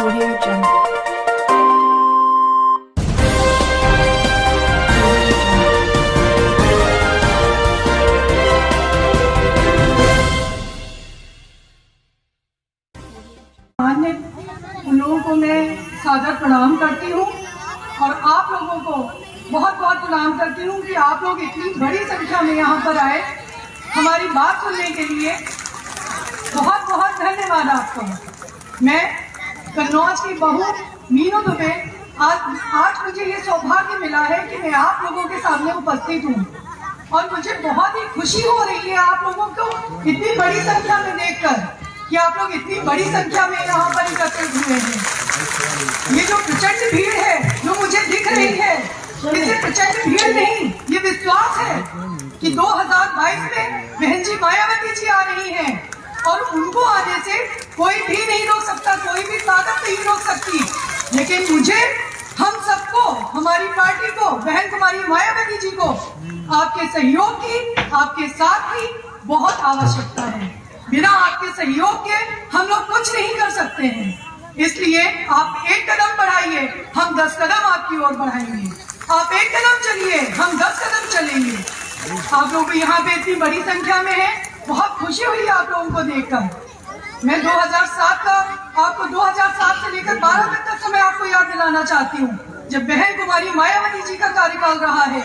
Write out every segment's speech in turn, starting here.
Audio Jungle. उन लोगों को मैं सादर प्रणाम करती हूँ और आप लोगों को बहुत बहुत प्रणाम करती हूँ कि आप लोग इतनी बड़ी संख्या में यहाँ पर आए हमारी बात सुनने के लिए। बहुत बहुत धन्यवाद आपको। मैं कन्नौज की बहू मीनू दुबे, आज मुझे ये सौभाग्य मिला है कि मैं आप लोगों के सामने उपस्थित हूँ और मुझे बहुत ही खुशी हो रही है आप लोगों को इतनी बड़ी संख्या में देखकर कि आप लोग इतनी बड़ी संख्या में यहाँ पर एकत्रित हुए हैं। ये जो प्रचंड भीड़ है जो मुझे दिख रही है, इसे प्रचंड भीड़ नहीं, ये विश्वास है कि 2022 में बहन जी मायावती जी आ रही हैं और उनको आने से कोई भी नहीं रोक सकता, कोई भी ताकत नहीं रोक सकती। लेकिन मुझे, हम सबको, हमारी पार्टी को, बहन कुमारी मायावती जी को आपके सहयोग की, आपके साथ की बहुत आवश्यकता है। बिना आपके सहयोग के हम लोग कुछ नहीं कर सकते हैं। इसलिए आप एक कदम बढ़ाइए, हम 10 कदम आपकी ओर बढ़ाएंगे। आप एक कदम चलिए, हम 10 कदम चलेंगे। आप लोग यहाँ पे इतनी बड़ी संख्या में हैं, बहुत खुशी हुई आप लोगों को देखकर। मैं 2007 का, आपको 2007 से लेकर 12 तक का समय आपको याद दिलाना चाहती हूँ, जब बहन कुमारी मायावती जी का कार्यकाल रहा है।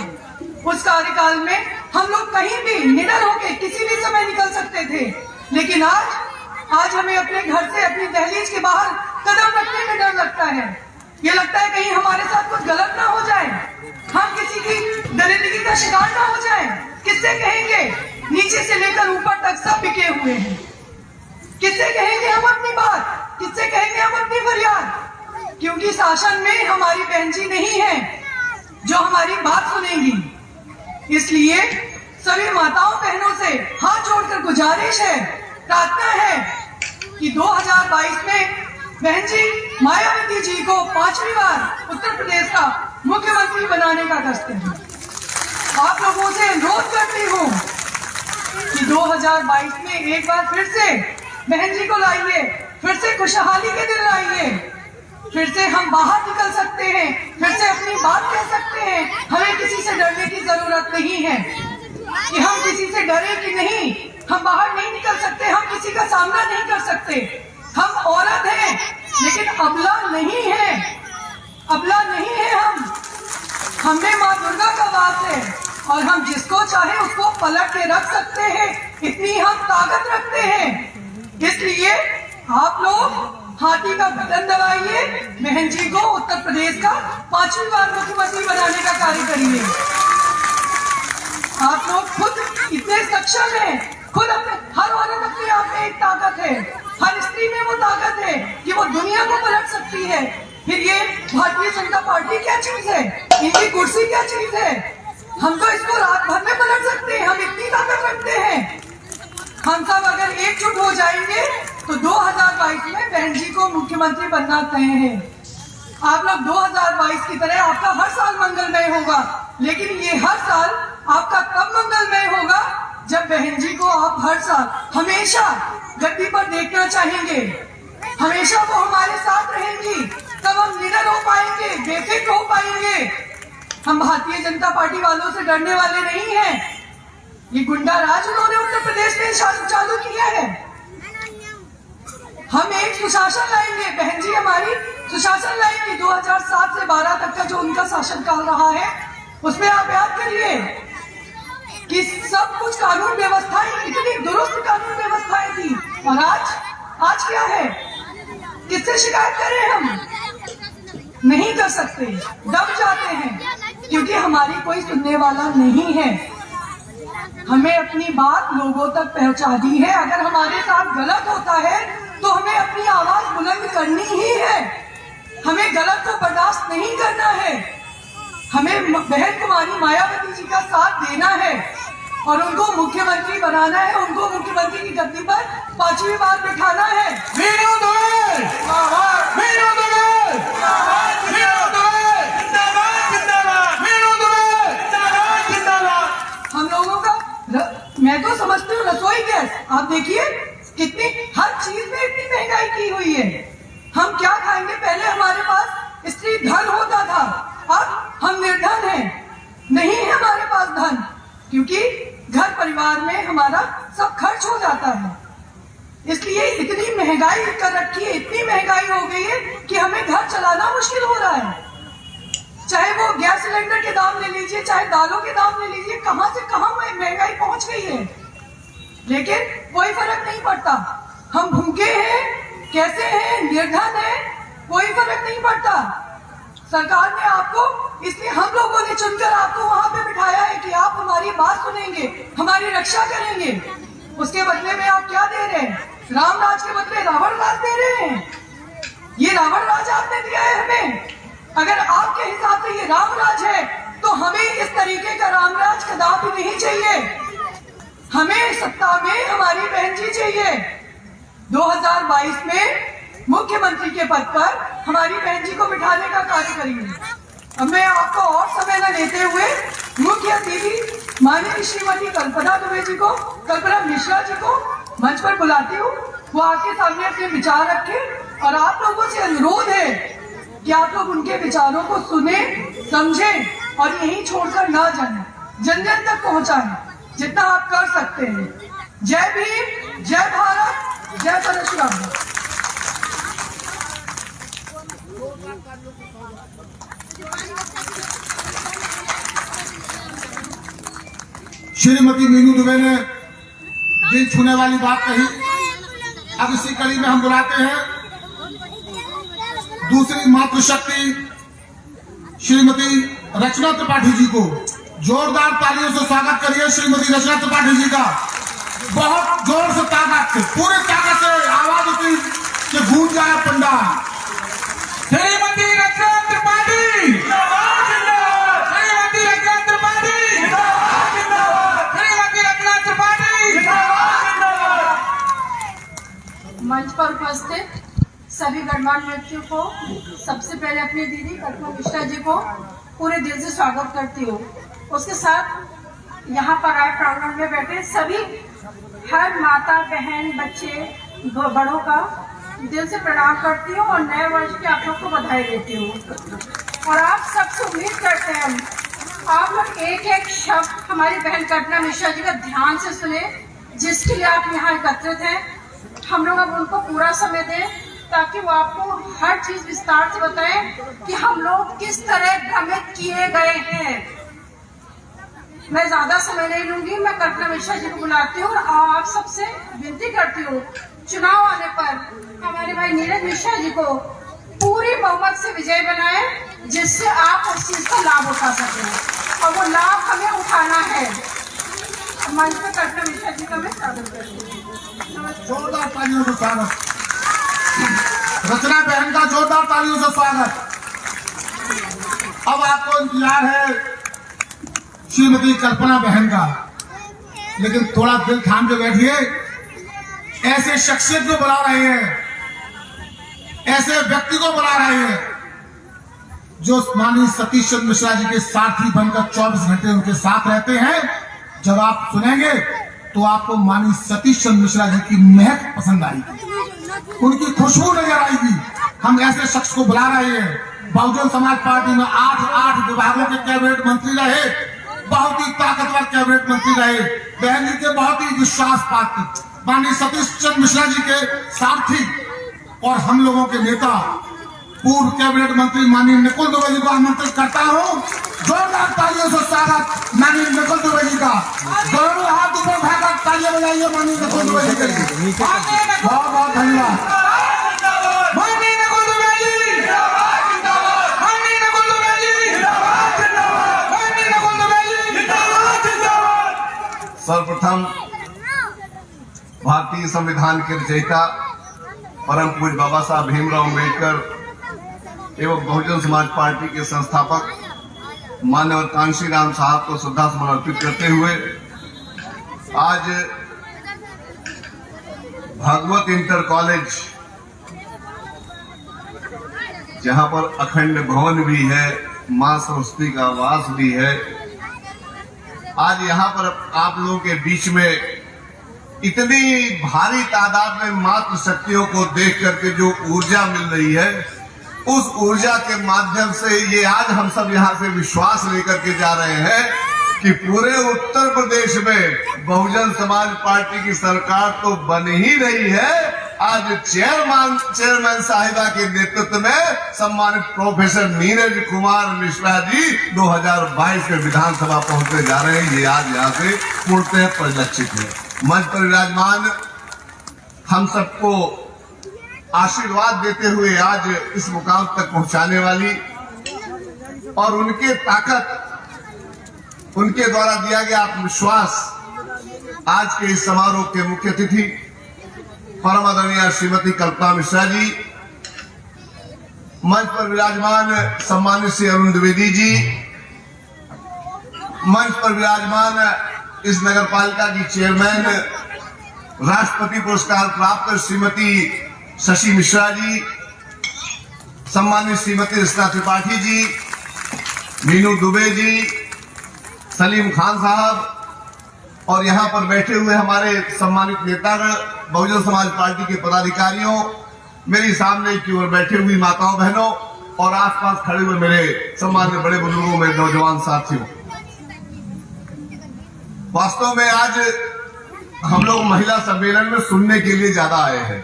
उस कार्यकाल में हम लोग कहीं भी निडर होकर किसी भी समय निकल सकते थे, लेकिन आज हमें अपने घर से, अपनी दहलीज के बाहर कदम रखने में डर लगता है। ये लगता है कहीं हमारे साथ कुछ गलत ना हो जाए, हम किसी की दरिद्री का शिकार ना हो जाए। किससे कहेंगे? नीचे से लेकर ऊपर तक सब बिके हुए हैं। किससे कहेंगे हम अपनी बात? किससे कहेंगे हम अपनी फरियाद? क्योंकि शासन में हमारी बहन जी नहीं है जो हमारी बात सुनेंगी। इसलिए सभी माताओं बहनों से हाथ जोड़कर गुजारिश है, प्रार्थना है कि 2022 में बहन जी मायावती जी को 5वीं बार उत्तर प्रदेश का मुख्यमंत्री बनाने का कष्ट है। आप लोगों से अनुरोध करती हूँ कि 2022 में एक बार फिर से बहन जी को लाइए, फिर से खुशहाली के दिन लाइए, फिर से हम बाहर निकल सकते हैं, फिर से अपनी बात कह सकते हैं। हमें किसी से डरने की जरूरत नहीं है कि हम किसी से डरे कि नहीं, हम बाहर नहीं निकल सकते, हम किसी का सामना नहीं कर सकते। हम औरत हैं लेकिन अबला नहीं है, अबला नहीं है हम। हमें माँ दुर्गा का वास है और हम जिसको चाहे उसको पलट के रख सकते हैं, इतनी हम ताकत रखते हैं। इसलिए आप लोग हाथी का बटन दबाइए, बहन जी को उत्तर प्रदेश का 5वीं बार मुख्यमंत्री बनाने का कार्य करिए। आप लोग खुद इतने सक्षम हैं, खुद अपने, हर औरत अपने आप में एक ताकत है, हर स्त्री में वो ताकत है कि वो दुनिया को पलट सकती है। फिर ये भारतीय जनता पार्टी क्या चीज है, इनकी कुर्सी क्या चीज है? हम तो इसको रात भर में पलट सकते हैं, हम इतनी ताकत रखते हैं। हम सब अगर एकजुट हो जाएंगे तो 2022 में बहन जी को मुख्यमंत्री बनना तय है। आप लोग 2022 की तरह आपका हर साल मंगलमय होगा, लेकिन ये हर साल आपका तब मंगलमय होगा जब बहन जी को आप हर साल हमेशा गद्दी पर देखना चाहेंगे, हमेशा वो हमारे साथ रहेंगी, तब हम निडर हो पाएंगे, बेफिक्र हो पाएंगे। हम भारतीय जनता पार्टी वालों से डरने वाले नहीं हैं। ये गुंडा राज उन्होंने उत्तर प्रदेश में चालू किया है। हम एक सुशासन लाएंगे, बहन जी हमारी सुशासन लाएंगे। 2007 से 12 तक का जो उनका शासनकाल रहा है, उसमें आप याद करिए कि सब कुछ कानून व्यवस्थाएं, इतनी दुरुस्त कानून व्यवस्थाएं थी। और आज क्या है? किससे शिकायत करें? हम नहीं कर सकते, दब जाते हैं, क्योंकि हमारी कोई सुनने वाला नहीं है। हमें अपनी बात लोगों तक पहुंचा दी है। अगर हमारे साथ गलत होता है तो हमें अपनी आवाज बुलंद करनी ही है, हमें गलत को बर्दाश्त नहीं करना है। हमें बहन कुमारी मायावती जी का साथ देना है और उनको मुख्यमंत्री बनाना है, उनको मुख्यमंत्री की गद्दी पर 5वीं बार बिठाना है। मीनू दुबे जिंदाबाद, मीनू दुबे जिंदाबाद, मीनू दुबे जिंदाबाद, जिंदाबाद, मीनू दुबे जिंदाबाद, जिंदाबाद। हम लोगों का, मैं तो समझती हूँ रसोई गैस, आप देखिए कितनी, हर चीज में इतनी महंगाई की हुई है। हम क्या खाएंगे क्योंकि घर परिवार में हमारा सब खर्च हो जाता है। इसलिए इतनी महंगाई कर रखी है, इतनी महंगाई हो गई है कि हमें घर चलाना मुश्किल हो रहा है। चाहे वो गैस सिलेंडर के दाम ले लीजिए, चाहे दालों के दाम ले लीजिए, कहां से कहां महंगाई पहुंच गई है। लेकिन कोई फर्क नहीं पड़ता, हम भूखे हैं, कैसे हैं, निर्धन है, कोई फर्क नहीं पड़ता। सरकार ने आपको, इसलिए हम लोगों ने चुनकर आपको वहां पे बिठाया है कि आप हमारी बात सुनेंगे, हमारी रक्षा करेंगे। उसके बदले में आप क्या दे रहे हैं? राम राज के बदले रावण राज दे रहे हैं। ये रावण राज आपने दिया है हमें। अगर आपके हिसाब से ये राम राज है तो हमें इस तरीके का राम राज कदापि नहीं चाहिए। हमें सत्ता में हमारी बहन जी चाहिए। 2022 में मुख्यमंत्री के पद पर हमारी बहन जी को बिठाने का कार्य करेंगे। अब मैं आपको और समय न लेते हुए मुख्य अतिथि माननीय श्रीमती कल्पना मिश्रा जी को मंच पर बुलाती हूँ। वो आपके सामने अपने विचार रखें और आप लोगों से अनुरोध है कि आप लोग उनके विचारों को सुने, समझें और यहीं छोड़कर ना जाएं, जन जन तक पहुंचाएं जितना आप कर सकते हैं। जय भीम, जय भारत, जय परशुराम। श्रीमती मीनू दुबे ने दिल छूने वाली बात कही। अब इसी कड़ी में हम बुलाते हैं दूसरी मातृशक्ति श्रीमती रचना त्रिपाठी जी को। जोरदार तालियों से स्वागत करिए श्रीमती रचना त्रिपाठी जी का। बहुत जोर से, ताकत से, पूरी ताकत से आवाज उठी कि गूंज जाए पंडाल। श्रीमती रचना त्रिपाठी, श्रीमती रचना त्रिपाठी, श्रीमती रचना त्रिपाठी। मंच पर उपस्थित सभी गणमान्य व्यक्तियों को, सबसे पहले अपनी दीदी कल्पना मिश्रा जी को पूरे दिल से स्वागत करती हूँ। उसके साथ यहाँ पर आए प्रांगण में बैठे सभी हर माता, बहन, बच्चे, बड़ों का दिल से प्रणाम करती हूँ और नए वर्ष की आप लोग को बधाई देती हूँ। और आप सबसे उम्मीद करते हैं आप लोग एक एक शब्द हमारी बहन कल्पना मिश्रा जी का ध्यान से सुने, जिसके लिए आप यहाँ एकत्रित हैं। हम लोग अब उनको पूरा समय दें ताकि वो आपको हर चीज विस्तार से बताएं कि हम लोग किस तरह भ्रमित किए गए हैं। मैं ज्यादा समय नहीं लूंगी, मैं कल्पना मिश्रा जी को बुलाती हूँ और आप सबसे विनती करती हूँ चुनाव आने पर हमारे भाई नीरज मिश्रा जी को पूरी बहुमत से विजय बनाए, जिससे आप उस चीज का लाभ उठा सकें और वो लाभ हमें उठाना है। मंच पर कल्पना मिश्रा जी का मैं स्वागत करती हूँ। जोरदार तालियों से स्वागत। रचना बहन का जोरदार तालियों से स्वागत। अब आपको इंतजार है श्रीमती कल्पना बहन का, लेकिन थोड़ा दिल थाम के बैठिए। ऐसे शख्सियत को बुला रहे हैं, ऐसे व्यक्ति को बुला रहे हैं जो माननीय सतीश चंद्र मिश्रा जी के साथी बनकर 24 घंटे उनके साथ रहते हैं। जब आप सुनेंगे तो आपको माननीय सतीश चंद्र मिश्रा जी की महक पसंद आएगी, उनकी खुशबू नजर आएगी। हम ऐसे शख्स को बुला रहे हैं। बहुजन समाज पार्टी में 8 विभागों के कैबिनेट मंत्री रहे, बहुत ही ताकतवर कैबिनेट मंत्री रहे, बहन जी के बहुत ही विश्वास पात्र माननीय सतीश चंद्र मिश्रा जी के सारथी और हम लोगों के नेता पूर्व कैबिनेट मंत्री माननीय नकुल दुबे जी को आमंत्रित करता हूं। जोरदार तालियों से स्वागत माननीय नकुल दुबे जी का। दोनों हाथ ऊपर उठाकर तालियां बजाइए माननीय नकुल दुबे जी के लिए। बहुत बहुत धन्यवाद। सर्वप्रथम भारतीय संविधान के रचयिता परम पूज्य बाबा साहब भीमराव अम्बेडकर एवं बहुजन समाज पार्टी के संस्थापक माननीय कांशी राम साहब को श्रद्धा सुमन अर्पित करते हुए आज भागवत इंटर कॉलेज, जहां पर अखंड भवन भी है, मां सरस्वती का वास भी है, आज यहाँ पर आप लोगों के बीच में इतनी भारी तादाद में मातृ शक्तियों को देख करके जो ऊर्जा मिल रही है, उस ऊर्जा के माध्यम से ये आज हम सब यहाँ से विश्वास लेकर के जा रहे हैं कि पूरे उत्तर प्रदेश में बहुजन समाज पार्टी की सरकार तो बन ही रही है। आज चेयरमैन साहिबा के नेतृत्व में सम्मानित प्रोफेसर नीरज कुमार मिश्रा जी 2022 में विधानसभा पहुंचने जा रहे हैं। ये आज यहाँ से पूर्णतः परिलक्षित है। मंच पर विराजमान हम सबको आशीर्वाद देते हुए आज इस मुकाम तक पहुंचाने वाली और उनके ताकत, उनके द्वारा दिया गया आत्मविश्वास, आज के इस समारोह के मुख्य अतिथि परम आदरणीय श्रीमती कल्पना मिश्रा जी, मंच पर विराजमान सम्मानित श्री अरुण द्विवेदी जी, मंच पर विराजमान इस नगर पालिका की चेयरमैन राष्ट्रपति पुरस्कार प्राप्त श्रीमती शशि मिश्रा जी, सम्मानित श्रीमती रचना त्रिपाठी जी, मीनू दुबे जी, सलीम खान साहब और यहाँ पर बैठे हुए हमारे सम्मानित नेता बहुजन समाज पार्टी के पदाधिकारियों, मेरी सामने की ओर बैठे हुई माताओं बहनों और आसपास खड़े हुए मेरे सम्मानित बड़े बुजुर्गों में नौजवान साथियों, वास्तव में आज हम लोग महिला सम्मेलन में सुनने के लिए ज्यादा आए हैं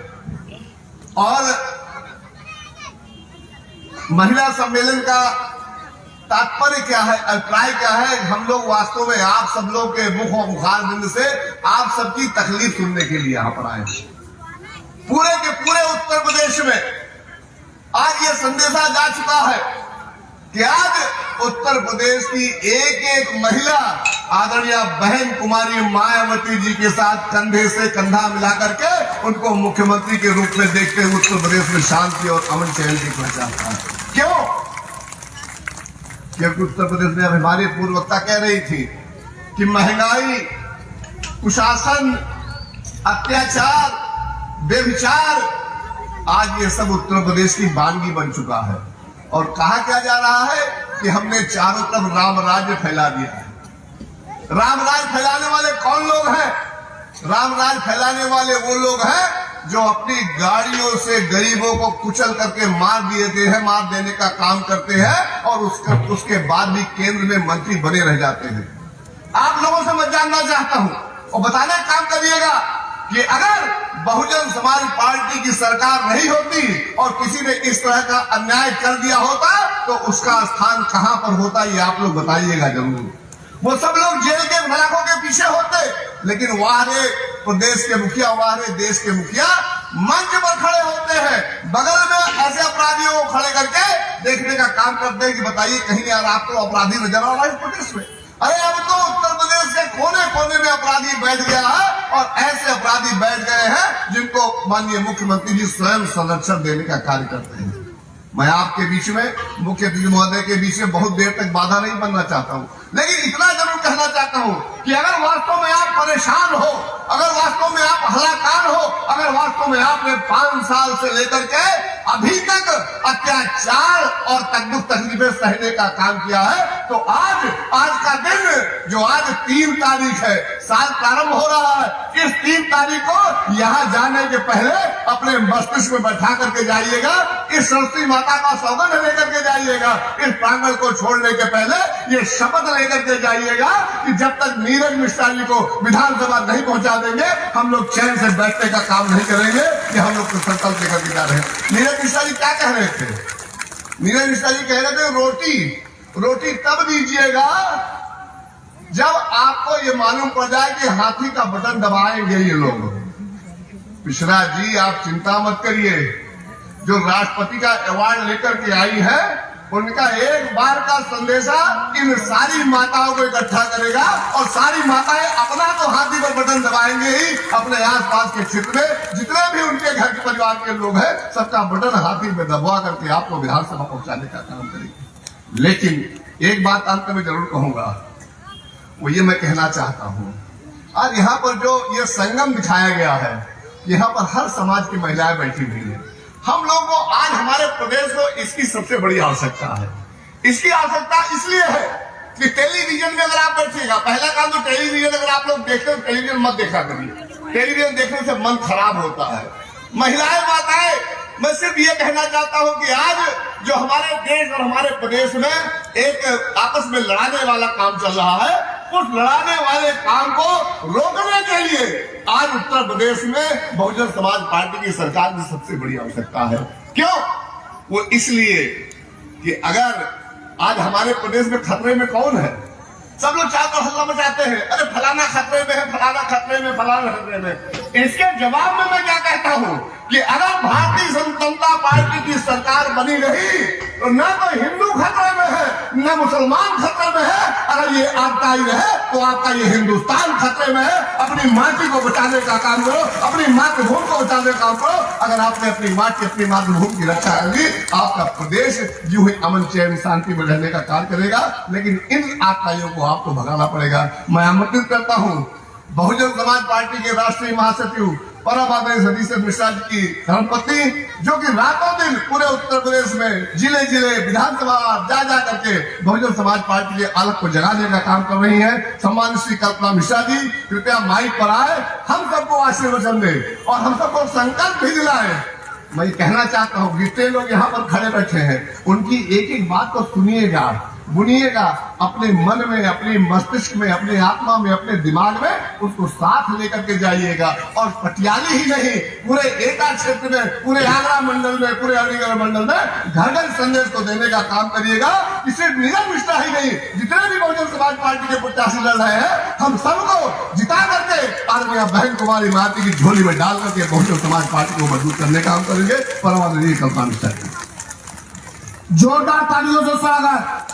और महिला सम्मेलन का तात्पर्य क्या है, अभिप्राय क्या है। हम लोग वास्तव में आप सब लोग के मुख और मुखार बिंद से आप सबकी तकलीफ सुनने के लिए यहां पर आए हैं। पूरे के पूरे उत्तर प्रदेश में आज ये संदेशा जा चुका है कि आज उत्तर प्रदेश की एक एक महिला आदरणीय बहन कुमारी मायावती जी के साथ कंधे से कंधा मिलाकर के उनको मुख्यमंत्री के रूप में देखते हुए उत्तर प्रदेश में शांति और अमन चैन की पहचानता है। क्यों? क्योंकि उत्तर प्रदेश में अब हमारी पूर्व वक्ता कह रही थी कि महंगाई, कुशासन, अत्याचार, बेविचार, आज ये सब उत्तर प्रदेश की वानगी बन चुका है। और कहा क्या जा रहा है कि हमने चारों तरफ राम राज्य फैला दिया है। राम राज फैलाने वाले कौन लोग हैं? राम राज फैलाने वाले वो लोग हैं जो अपनी गाड़ियों से गरीबों को कुचल करके मार देते हैं, मार देने का काम करते हैं और उसके बाद भी केंद्र में मंत्री बने रह जाते हैं। आप लोगों से मैं जानना चाहता हूं और बताने का काम करिएगा कि अगर बहुजन समाज पार्टी की सरकार नहीं होती और किसी ने इस तरह का अन्याय कर दिया होता तो उसका स्थान कहां पर होता, ये आप लोग बताइएगा जरूर। वो सब लोग जेल के सलाखों के पीछे होते, लेकिन वारे प्रदेश के मुखिया, वारे देश के मुखिया मंच पर खड़े होते हैं, बगल में ऐसे अपराधियों को खड़े करके देखने का काम करते हैं कि बताइए कहीं यार आपको अपराधी नजर आ रहा है प्रदेश में। अरे अब तो उत्तर प्रदेश के कोने कोने में अपराधी बैठ गया है और ऐसे अपराधी बैठ गए हैं जिनको माननीय मुख्यमंत्री जी स्वयं संरक्षण देने का कार्य करते हैं। मैं आपके बीच में, मुख्य अतिथि महोदय के बीच में बहुत देर तक बाधा नहीं बनना चाहता हूं, लेकिन इतना जरूर कहना चाहता हूं कि अगर वास्तव में आप परेशान हो, अगर वास्तव में आप हलाकान हो, अगर वास्तव में आपने 5 साल से लेकर के अभी तक अत्याचार और तकलीफें सहने का काम किया है, तो आज का दिन जो आज 3 तारीख है, साल प्रारंभ हो रहा है, इस 3 तारीख को यहां जाने के पहले अपने मस्तिष्क में बैठा करके जाइएगा, इस सरस्वती माता का सौगंध लेकर के जाइएगा, इस प्रांगण को छोड़ने के पहले ये शपथ लेकर के जाइएगा कि जब तक नीरज मिश्रा जी को विधानसभा नहीं पहुंचा देंगे हम लोग चैन से बैठने का काम नहीं करेंगे। कि हम लोग तो संकल्प लेकर के जा रहे हैं। नीरज मिश्रा जी क्या कह रहे थे? नीरज मिश्रा जी कह रहे थे रोटी तब दीजिएगा जब आपको ये मालूम पड़ जाए कि हाथी का बटन दबाएंगे ये लोग। मिश्रा जी आप चिंता मत करिए, जो राष्ट्रपति का अवार्ड लेकर के आई है उनका एक बार का संदेशा इन सारी माताओं को इकट्ठा करेगा और सारी माताएं अपना तो हाथी पर बटन दबाएंगे ही, अपने आसपास के क्षेत्र में जितने भी उनके घर के परिवार के लोग हैं सबका बटन हाथी में दबवा करके आपको विधानसभा पहुंचाने का काम करेंगे। लेकिन एक बात अंत में जरूर कहूंगा, वो ये मैं कहना चाहता हूं, आज यहाँ पर जो ये संगम दिखाया गया है, यहाँ पर हर समाज की महिलाएं बैठी हुई है। हम लोग को आज हमारे प्रदेश को इसकी सबसे बड़ी आवश्यकता है। इसकी आवश्यकता इसलिए है कि टेलीविजन में अगर आप बैठिएगा, पहला काम तो टेलीविजन अगर आप लोग देखते हो टेलीविजन मत देखा करिए, टेलीविजन देखने से मन खराब होता है। महिलाएं, माताएं, मैं सिर्फ ये कहना चाहता हूं कि आज जो हमारे देश और हमारे प्रदेश में एक आपस में लड़ाने वाला काम चल रहा है, उस लड़ाने वाले काम को रोकने के लिए आज उत्तर प्रदेश में बहुजन समाज पार्टी की सरकार की सबसे बड़ी आवश्यकता है। क्यों? वो इसलिए कि अगर आज हमारे प्रदेश में खतरे में कौन है? सब लोग चाहकर हल्ला मचाते हैं, अरे फलाना खतरे में है, फलाना खतरे में, फलाना खतरे में। इसके जवाब में मैं क्या कहता हूं कि अगर भारतीय जनता पार्टी की सरकार बनी रही तो न तो हिंदू खतरे में है, न मुसलमान खतरे में है। अगर ये आपका ही रहे तो आपका ये हिंदुस्तान खतरे में है। अपनी माटी को बचाने का काम करो, अपनी मातृभूमि को बचाने का काम करो। अगर आपने अपनी माटी, अपनी मातृभूमि की रक्षा करेगी, आपका प्रदेश यूं ही अमन चैन शांति में रहने का कार्य करेगा। लेकिन इन आतंकियों को आपको भगाना पड़ेगा। मैं आमंत्रित करता हूं बहुजन समाज पार्टी के राष्ट्रीय महासचिव परम आदरणीय सतीश मिश्रा जी की धर्मपत्नी, जो कि रातों दिन पूरे उत्तर प्रदेश में जिले जिले विधानसभा जा करके बहुजन समाज पार्टी के अलग को जगाने का काम कर रही है। सम्मानित श्री कल्पना मिश्रा जी, कृपया माइक पर आए, हम सबको आशीर्वचन दे और हम सबको संकल्प भी दिलाए। मैं कहना चाहता हूँ जितने लोग यहाँ पर खड़े बैठे हैं, उनकी एक एक बात को सुनिएगा, बुनिएगा, अपने मन में, अपने मस्तिष्क में, अपने आत्मा में, अपने दिमाग में उसको साथ लेकर के जाइएगा। और पटियाली ही नहीं, पूरे एटा क्षेत्र में, पूरे आगरा मंडल में, पूरे अलीगढ़ मंडल में घर घर संदेश को देने का काम करिएगा। इसे नीरज मिश्रा ही नहीं, जितने भी बहुजन समाज पार्टी के प्रत्याशी लड़ रहे हैं, हम सबको जिता करके आदरणीय बहन कुमारी माती की झोली में डाल करके बहुजन समाज पार्टी को मजबूत करने का काम करेंगे। परम आदरणीय कल्पना मिश्रा जी, जोरदार तालियों से स्वागत।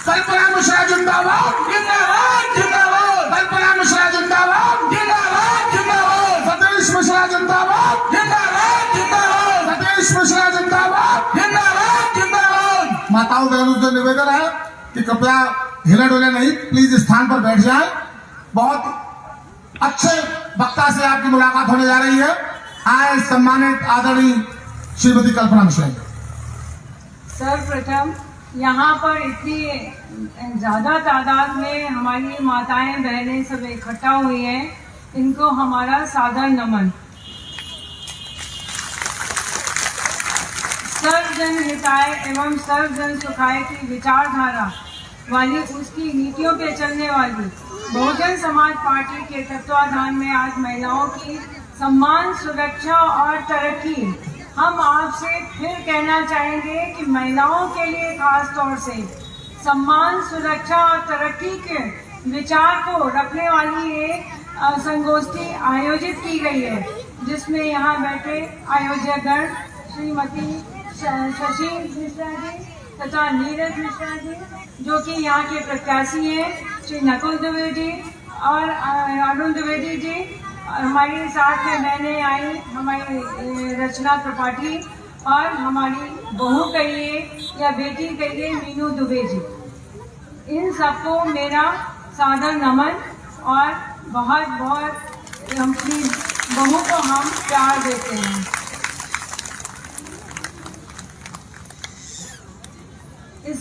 कल्पना मिश्रा जिंदाबाद, जिंदाबाद जिंदाबाद, कल्पना मिश्रा जिंदाबाद, जिंदाबाद जिंदाबाद, सतीश मिश्रा जिंदाबाद, जिंदाबाद जिंदाबाद, सतीश मिश्रा जिंदाबाद। जिंदाबाद जिंदाबाद। माताओं बहनों से निवेदन है कि कृपया हिले डुले नहीं, प्लीज स्थान पर बैठ जाए। बहुत अच्छे वक्ता से आपकी मुलाकात होने जा रही है। आए सम्मानित आदरणीय श्रीमती कल्पना मिश्रा जी। सर्वप्रथम यहाँ पर इतनी ज़्यादा तादाद में हमारी माताएं बहनें सब इकट्ठा हुई हैं, इनको हमारा सादर नमन। सर्वजन हिताय एवं सर्वजन सुखाय की विचारधारा वाली, उसकी नीतियों पे चलने वाली बहुजन समाज पार्टी के तत्वाधान में आज महिलाओं की सम्मान, सुरक्षा और तरक्की, हम आपसे फिर कहना चाहेंगे कि महिलाओं के लिए खास तौर से सम्मान, सुरक्षा और तरक्की के विचार को रखने वाली एक संगोष्ठी आयोजित की गई है, जिसमें यहाँ बैठे आयोजकगण श्रीमती शशि मिश्रा जी तथा नीरज मिश्रा जी, जो कि यहाँ के प्रत्याशी हैं, श्री नकुल द्विवेदी और अरुण द्विवेदी जी, और हमारे साथ में बहनें आई, हमारी रचना त्रिपाठी और हमारी बहू कहिए या बेटी कहिए मीनू दुबे जी। इन सबको मेरा सादर नमन और बहुत बहुत अपनी बहू को हम प्यार देते हैं। इस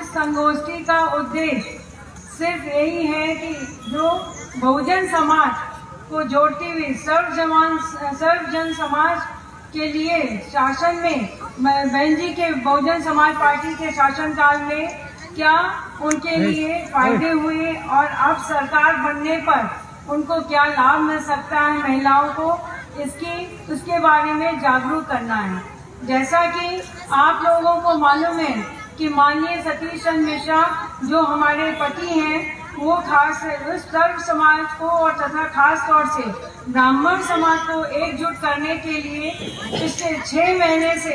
संगोष्ठी का उद्देश्य सिर्फ यही है कि जो बहुजन समाज को जोड़ती हुई सर्वजन समाज के लिए शासन में, बहन जी के बहुजन समाज पार्टी के शासन काल में क्या उनके लिए फायदे हुए और अब सरकार बनने पर उनको क्या लाभ मिल सकता है महिलाओं को, उसके बारे में जागरूक करना है। जैसा कि आप लोगों को मालूम है कि माननीय सतीश चंद्र मिश्रा जो हमारे पति हैं, वो खास उस सर्व समाज को और तथा खास तौर से ब्राह्मण समाज को एकजुट करने के लिए पिछले 6 महीने से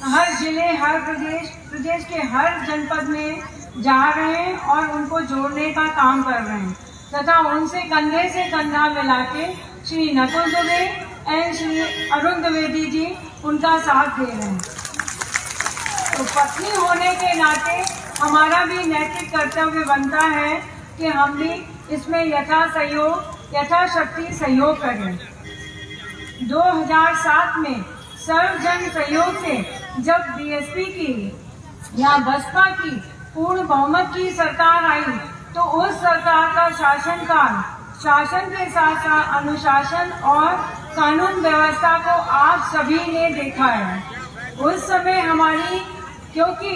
हर जिले, हर प्रदेश के हर जनपद में जा रहे हैं और उनको जोड़ने का काम कर रहे हैं तथा उनसे कंधे से कंधा मिला के श्री नकुल दुबे एंड श्री अरुण द्विवेदी जी उनका साथ दे रहे हैं। तो पत्नी होने के नाते हमारा भी नैतिक कर्तव्य बनता है कि हम भी इसमें यथाशक्ति सहयोग करें। 2007 में सर्वजन सहयोग से जब बीएसपी की या बसपा की पूर्ण बहुमत की सरकार आई, तो उस सरकार का शासनकाल, शासन के साथ साथ अनुशासन और कानून व्यवस्था को आप सभी ने देखा है। उस समय क्योंकि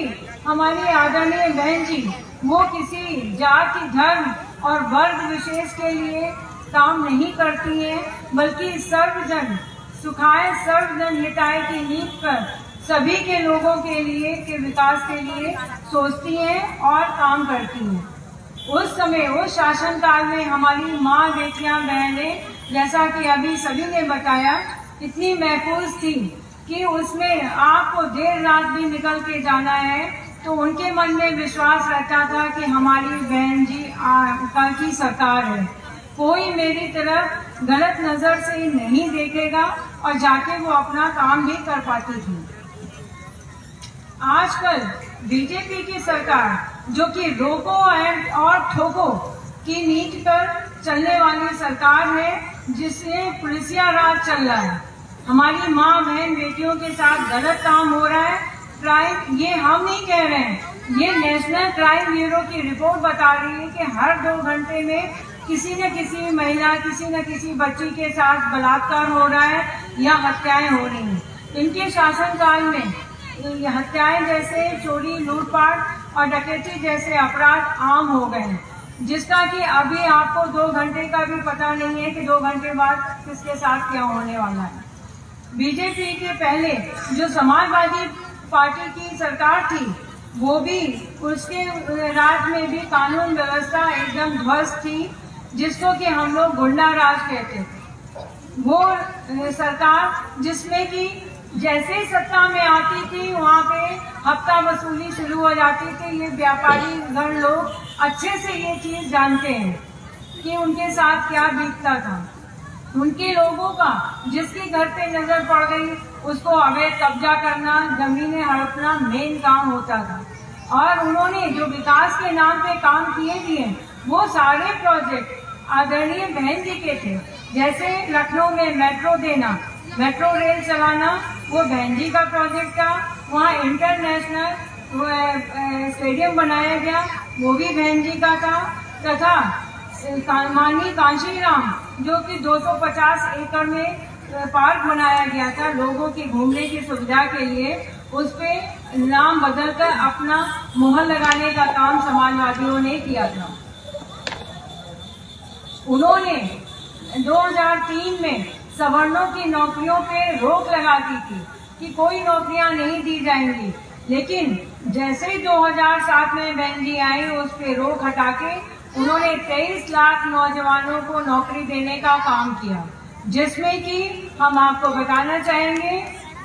हमारी आदरणीय बहन जी वो किसी जाति, धर्म और वर्ग विशेष के लिए काम नहीं करती हैं, बल्कि सर्वजन सुखाय सर्वजन हिताय की नीति पर सभी के लोगों के लिए के विकास के लिए सोचती हैं और काम करती हैं। उस समय उस शासन काल में हमारी माँ, बेटियां, बहनें, जैसा कि अभी सभी ने बताया, इतनी महफूज थी कि उसमें आपको देर रात भी निकल के जाना है तो उनके मन में विश्वास रहता था कि हमारी बहन जी कल की सरकार है, कोई मेरी तरफ गलत नजर से नहीं देखेगा, और जाके वो अपना काम भी कर पाती थी। आजकल बीजेपी की सरकार, जो कि रोको एंड और ठोको की नीति पर चलने वाली सरकार है, जिसमें पुलिसिया राज चल रहा है, हमारी माँ बहन बेटियों के साथ गलत काम हो रहा है। क्राइम, ये हम नहीं कह रहे हैं, ये नेशनल क्राइम ब्यूरो की रिपोर्ट बता रही है कि हर 2 घंटे में किसी न किसी महिला, किसी न किसी बच्ची के साथ बलात्कार हो रहा है या हत्याएं हो रही हैं। इनके शासनकाल में ये हत्याएं जैसे चोरी, लूटपाट और डकैती जैसे अपराध आम हो गए हैं, जिसका कि अभी आपको 2 घंटे का भी पता नहीं है कि 2 घंटे बाद किसके साथ क्या होने वाला है। बीजेपी के पहले जो समाजवादी पार्टी की सरकार थी, वो भी उसके राज में भी कानून व्यवस्था एकदम ध्वस्त थी, जिसको कि हम लोग गुंडा राज कहते थे। वो सरकार जिसमें कि जैसे ही सत्ता में आती थी वहाँ पे हफ्ता वसूली शुरू हो जाती थी। ये व्यापारी गण लोग अच्छे से ये चीज जानते हैं कि उनके साथ क्या बीतता था। उनके लोगों का जिसके घर पे नजर पड़ गई उसको अवैध कब्जा करना, जमीनें हड़पना मेन काम होता था। और उन्होंने जो विकास के नाम पे काम किए भी हैं, वो सारे प्रोजेक्ट आदरणीय बहन जी के थे। जैसे लखनऊ में मेट्रो देना, मेट्रो रेल चलाना, वो बहन जी का प्रोजेक्ट था। वहाँ इंटरनेशनल स्टेडियम बनाया गया, वो भी बहन जी का था। तथा माननीय कांशीराम, जो कि 250 एकड़ में पार्क बनाया गया था लोगों की घूमने की सुविधा के लिए, उस पे नाम बदलकर अपना मुहर लगाने का काम समाजवादियों ने किया था। उन्होंने 2003 में सवर्णों की नौकरियों पे रोक लगा दी थी कि कोई नौकरियां नहीं दी जाएंगी, लेकिन जैसे ही 2007 में बहन जी आई, उस पे रोक हटा के उन्होंने 23 लाख नौजवानों को नौकरी देने का काम किया, जिसमें कि हम आपको बताना चाहेंगे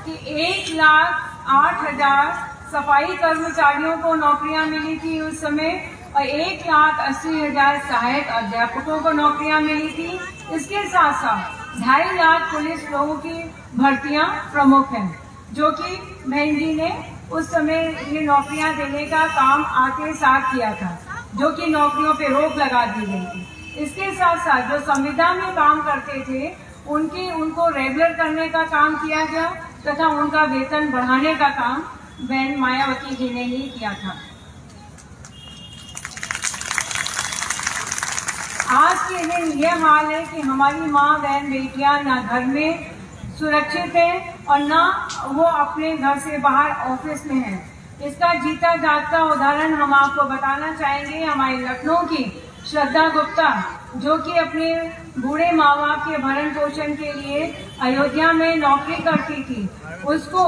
कि 1,08,000 सफाई कर्मचारियों को नौकरियां मिली थी उस समय, और 1,80,000 सहायक अध्यापकों को नौकरियां मिली थी। इसके साथ साथ 2.5 लाख पुलिस लोगों की भर्तियां प्रमुख हैं, जो कि बहन जी ने उस समय ये नौकरियां देने का काम आके साथ किया था, जो कि नौकरियों पे रोक लगा दी गई थी। इसके साथ साथ जो संविदा में काम करते थे उनको रेगुलर करने का काम किया गया, तथा उनका वेतन बढ़ाने का काम बहन मायावती जी ने ही किया था। आज के दिन ये हाल है कि हमारी माँ बहन बेटियां ना घर में सुरक्षित हैं और ना वो अपने घर से बाहर ऑफिस में हैं। इसका जीता जागता उदाहरण हम आपको बताना चाहेंगे। हमारे लखनऊ की श्रद्धा गुप्ता, जो कि अपने बूढ़े माँ बाप के भरण पोषण के लिए अयोध्या में नौकरी करती थी, उसको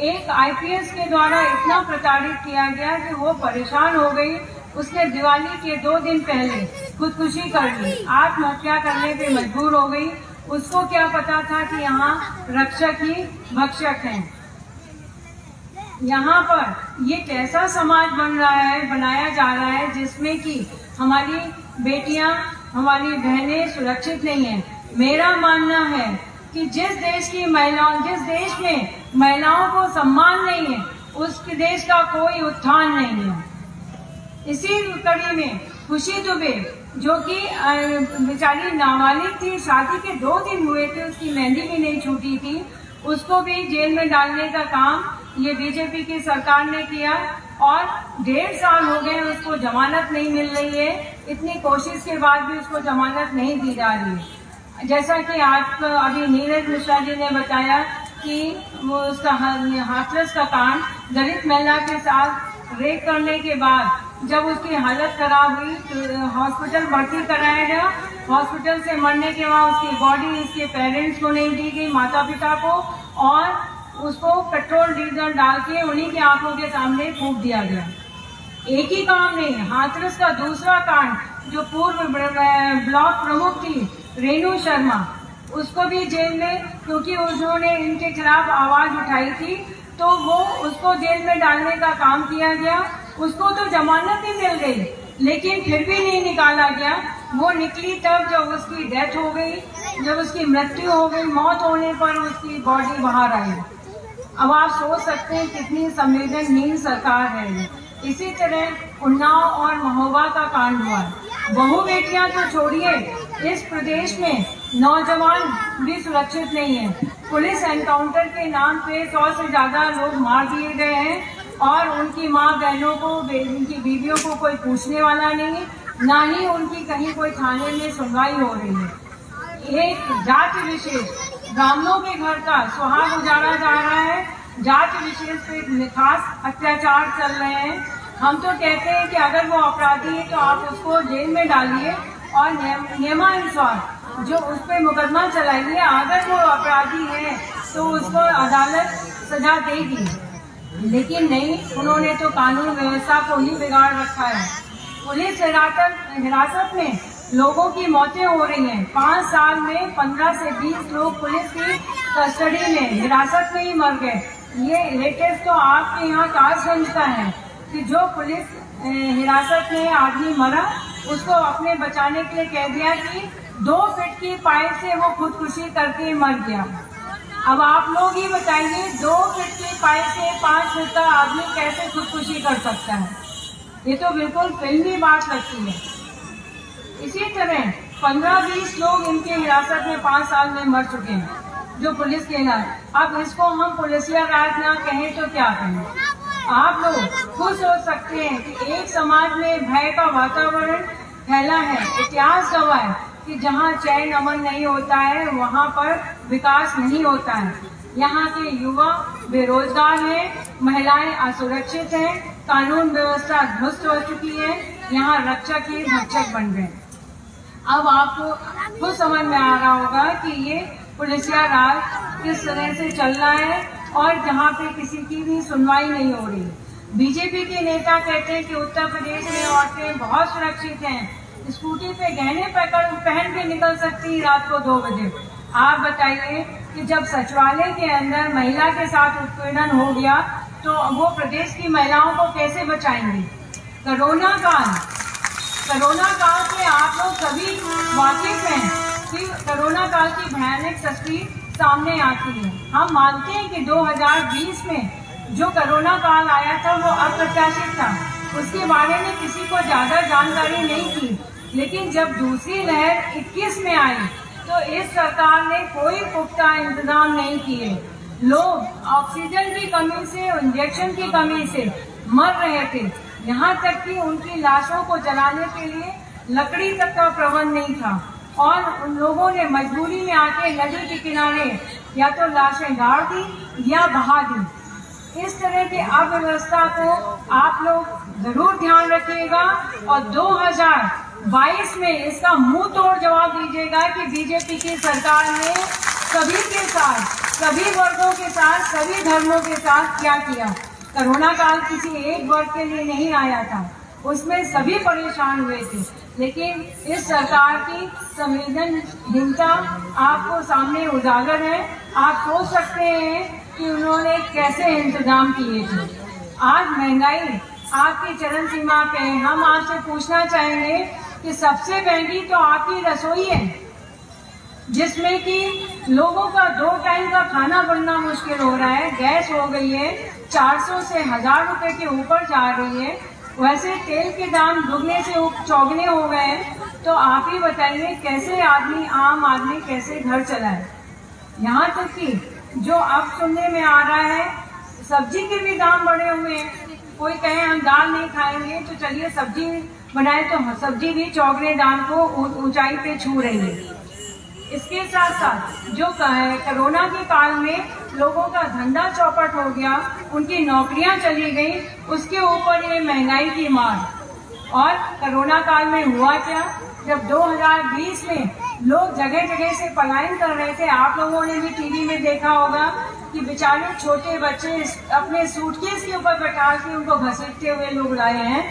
एक आईपीएस के द्वारा इतना प्रताड़ित किया गया कि वो परेशान हो गई। उसने दिवाली के 2 दिन पहले खुदकुशी कर ली, आत्महत्या करने पे मजबूर हो गई। उसको क्या पता था कि यहाँ रक्षक ही भक्षक हैं। यहाँ पर ये कैसा समाज बन रहा है, बनाया जा रहा है, जिसमें कि हमारी बेटियां, हमारी बहनें सुरक्षित नहीं हैं। मेरा मानना है कि जिस देश में महिलाओं को सम्मान नहीं है, उस देश का कोई उत्थान नहीं है। इसी कड़ी में खुशी दुबे, जो कि बेचारी नाबालिग थी, शादी के 2 दिन हुए थे, उसकी मेहंदी भी नहीं छूटी थी, उसको भी जेल में डालने का काम ये बीजेपी की सरकार ने किया, और 1.5 साल हो गए उसको जमानत नहीं मिल रही है। इतनी कोशिश के बाद भी उसको जमानत नहीं दी जा रही है। जैसा कि आज अभी नीरज मिश्रा जी ने बताया कि वो उसका हाथरस का कांड, दलित महिला के साथ रेप करने के बाद जब उसकी हालत खराब हुई तो हॉस्पिटल भर्ती कराया गया। हॉस्पिटल से मरने के बाद उसकी बॉडी उसके पेरेंट्स को नहीं दी गई, माता पिता को, और उसको पेट्रोल डीजल डाल के उन्हीं की आंखों के सामने फूंक दिया गया। एक ही काम नहीं, हाथरस का दूसरा कांड, जो पूर्व ब्लॉक प्रमुख थी रेणु शर्मा, उसको भी जेल में, क्योंकि उन्होंने इनके खिलाफ आवाज उठाई थी, तो वो उसको जेल में डालने का काम किया गया। उसको तो जमानत ही मिल गई, लेकिन फिर भी नहीं निकाला गया। वो निकली तब जब उसकी डेथ हो गई, जब उसकी मृत्यु हो गई, मौत होने पर उसकी बॉडी बाहर आई। अब आप सोच सकते हैं कितनी संवेदनहीन सरकार है। इसी तरह उन्नाव और महोबा का कांड हुआ। बहु बेटियां तो छोड़िए, इस प्रदेश में नौजवान भी सुरक्षित नहीं है। पुलिस एनकाउंटर के नाम पे 100 से ज्यादा लोग मार दिए गए हैं, और उनकी माँ बहनों को, उनकी बीवियों को कोई पूछने वाला नहीं, ना ही उनकी कहीं कोई थाने में सुनवाई हो रही है। एक जाति विशेष ब्राह्मणों के घर का सुहाग उजाड़ा जा रहा है, जाति विशेष पे खास अत्याचार चल रहे हैं। हम तो कहते हैं कि अगर वो अपराधी है तो आप उसको जेल में डालिए और नियमानुसार जो उस पर मुकदमा चलाइए। अगर वो अपराधी है तो उसको अदालत सजा देगी, लेकिन नहीं, उन्होंने तो कानून व्यवस्था को ही बिगाड़ रखा है। पुलिस हिरासत में लोगों की मौतें हो रही हैं। 5 साल में 15 से 20 लोग पुलिस की कस्टडी में, हिरासत में ही मर गए। ये लेटेस्ट तो आपके यहाँ कासगंज का है कि जो पुलिस हिरासत में आदमी मरा, उसको अपने बचाने के लिए कह दिया कि 2 फीट की पाइप से वो खुदकुशी करके मर गया। अब आप लोग ही बताइए, 2 फीट की पाइप से 5 फीट का आदमी कैसे खुदकुशी कर सकता है? ये तो बिल्कुल फिल्मी बात लगती है। इसी तरह 15-20 लोग इनके हिरासत में 5 साल में मर चुके हैं, जो पुलिस के नाम। अब इसको हम पुलिसिया राज ना कहें तो क्या कहें? आप लोग खुद सोच सकते हैं कि एक समाज में भय का वातावरण फैला है। इतिहास गवाह है कि जहाँ चैन अमन नहीं होता है, वहाँ पर विकास नहीं होता है। यहाँ के युवा बेरोजगार हैं, महिलाएं असुरक्षित हैं, कानून व्यवस्था ध्वस्त हो चुकी है, यहाँ रक्षक ही भक्षक बन गए। अब आपको खुद समझ में आ रहा होगा कि ये पुलिसिया राज किस तरह से चल रहा है, और जहाँ पे किसी की भी सुनवाई नहीं हो रही। बीजेपी के नेता कहते हैं कि उत्तर प्रदेश में औरतें बहुत सुरक्षित हैं, स्कूटी पे गहने पहन के निकल सकती रात को 2 बजे। आप बताइए कि जब सचिवालय के अंदर महिला के साथ उत्पीड़न हो गया तो वो प्रदेश की महिलाओं को कैसे बचाएंगे? कोरोना काल से आप लोग सभी वाकिफ हैं कि कोरोना काल की भयानक तस्वीर सामने आती है। हम मानते हैं कि 2020 में जो कोरोना काल आया था वो अप्रत्याशित था, उसके बारे में किसी को ज्यादा जानकारी नहीं थी। लेकिन जब दूसरी लहर 21 में आई तो इस सरकार ने कोई पुख्ता इंतजाम नहीं किए। लोग ऑक्सीजन की कमी से, इंजेक्शन की कमी से मर रहे थे। यहाँ तक कि उनकी लाशों को जलाने के लिए लकड़ी तक का प्रबंध नहीं था, और उन लोगों ने मजबूरी में आके नदी के किनारे या तो लाशें गाड़ दी या बहा दी। इस तरह की अव्यवस्था को आप लोग जरूर ध्यान रखिएगा, और 2022 में इसका मुंह तोड़ जवाब दीजिएगा कि बीजेपी की सरकार ने सभी के साथ, सभी वर्गों के साथ, सभी धर्मों के साथ क्या किया। कोरोना काल किसी एक वर्ग के लिए नहीं आया था, उसमें सभी परेशान हुए थे। लेकिन इस सरकार की संवेदनहीनता आपको सामने उजागर है। आप सोच सकते हैं कि उन्होंने कैसे इंतजाम किए थे। आज महंगाई आपकी चरम सीमा पे है। हम आपसे पूछना चाहेंगे कि सबसे महंगी तो आपकी रसोई है, जिसमें कि लोगों का 2 टाइम का खाना बनना मुश्किल हो रहा है। गैस हो गई है 400 से 1000 रुपए के ऊपर जा रही है। वैसे तेल के दाम दुगने से चौगने हो गए हैं। तो आप ही बताइए कैसे आम आदमी कैसे घर चलाए। यहाँ तक कि जो अब सुनने में आ रहा है, सब्जी के भी दाम बढ़े हुए हैं। कोई कहे हम दाल नहीं खाएंगे तो चलिए सब्जी बनाए, तो सब्जी भी चौगने दाम को ऊंचाई पे छू रही है। इसके साथ साथ जो कोरोना के काल में लोगों का धंधा चौपट हो गया, उनकी नौकरियां चली गई, उसके ऊपर ये महंगाई की मार। और कोरोना काल में हुआ क्या, जब 2020 में लोग जगह जगह से पलायन कर रहे थे, आप लोगों ने भी टीवी में देखा होगा कि बेचारे छोटे बच्चे अपने सूटकेस के ऊपर बैठा के उनको घसीटते हुए लोग लाए हैं।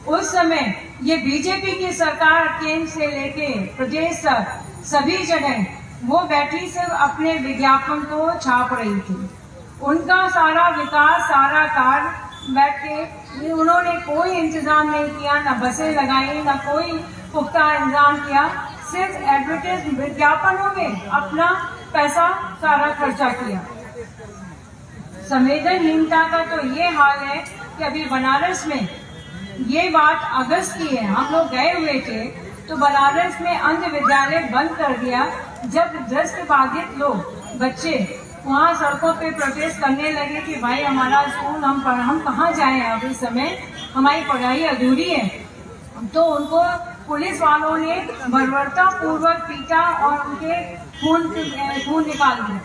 उस समय ये बीजेपी की सरकार केंद्र से लेके प्रदेश तक सभी जगह वो बैठी सिर्फ अपने विज्ञापन को छाप रही थी। उनका सारा विकास, सारा कार्य बैठ के उन्होंने कोई इंतजाम नहीं किया, ना बसें लगाई, ना कोई पुख्ता इंतजाम किया, सिर्फ एडवर्टाइज विज्ञापनों में अपना पैसा सारा खर्चा किया। संवेदनहीनता का तो ये हाल है कि अभी बनारस में ये बात अगस्त की है, हम लोग गए हुए थे तो बनारस में अंध विद्यालय बंद कर दिया जब दृष्टि बाधित लोग बच्चे वहाँ सड़कों पे प्रोटेस्ट करने लगे कि भाई हमारा स्कूल हम कहाँ जाएं, अब इस समय हमारी पढ़ाई अधूरी है। तो उनको पुलिस वालों ने बर्बरता पूर्वक पीटा और उनके खून निकाल दिया।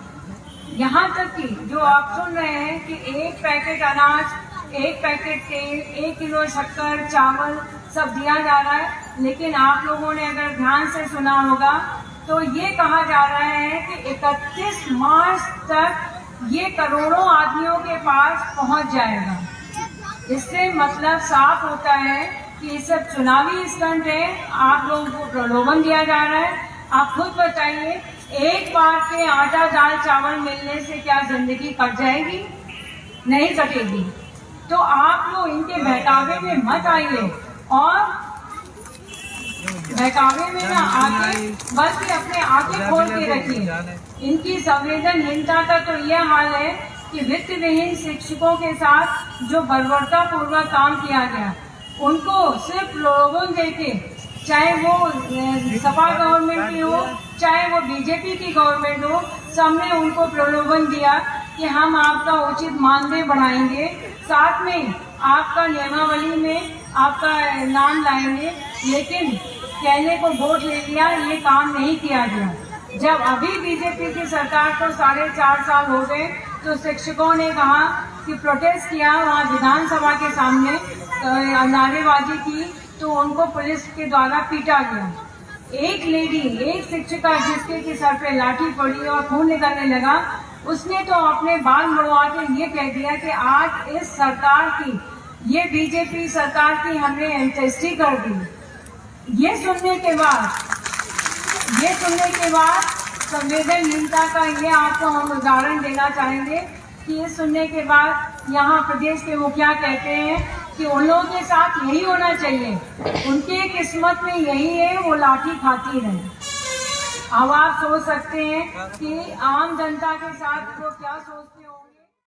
यहाँ तक कि जो आप सुन रहे हैं कि एक पैकेट अनाज, एक पैकेट तेल, 1 किलो शक्कर, चावल सब दिया जा रहा है, लेकिन आप लोगों ने अगर ध्यान से सुना होगा तो ये कहा जा रहा है कि 31 मार्च तक ये करोड़ों आदमियों के पास पहुंच जाएगा। इससे मतलब साफ होता है कि ये सब चुनावी स्टंट है, आप लोगों को प्रलोभन दिया जा रहा है। आप खुद बताइए, एक बार के आटा दाल चावल मिलने से क्या जिंदगी कट जाएगी? नहीं कटेगी। तो आप लोग इनके बहकावे में मत आइए और बहकावे में ना आके बल्कि अपने आंखें खोल के रखिए। इनकी संवेदनहीनता का तो यह हाल है कि वित्त विहीन शिक्षकों के साथ जो बर्बरता पूर्वक काम किया गया, उनको सिर्फ प्रलोभन देके, चाहे वो सपा गवर्नमेंट की हो चाहे वो बीजेपी की गवर्नमेंट हो, सबने उनको प्रलोभन दिया कि हम आपका उचित मानदेय बढ़ाएंगे, साथ में आपका नियमावली में आपका नाम लाएंगे, लेकिन कहने को वोट ले लिया, ये काम नहीं किया गया। जब अभी बीजेपी की सरकार को 4.5 साल हो गए तो शिक्षकों ने कहा कि प्रोटेस्ट किया, वहाँ विधानसभा के सामने नारेबाजी की, तो उनको पुलिस के द्वारा पीटा गया। एक लेडी, एक शिक्षिका जिसके की सर पे लाठी पड़ी और खून निकलने लगा, उसने तो अपने बाल मुड़वा के ये कह दिया कि आज इस सरकार की, ये बीजेपी सरकार की हमने एंटेस्टी कर दी। ये सुनने के बाद संवेदनहीनता का ये आपको हम उदाहरण देना चाहेंगे कि ये सुनने के बाद यहाँ प्रदेश के मुखिया कहते हैं कि उन लोगों के साथ यही होना चाहिए, उनके किस्मत में यही है, वो लाठी खाती रहे। अब आप सोच सकते हैं कि आम जनता के साथ वो क्या सोचते हैं।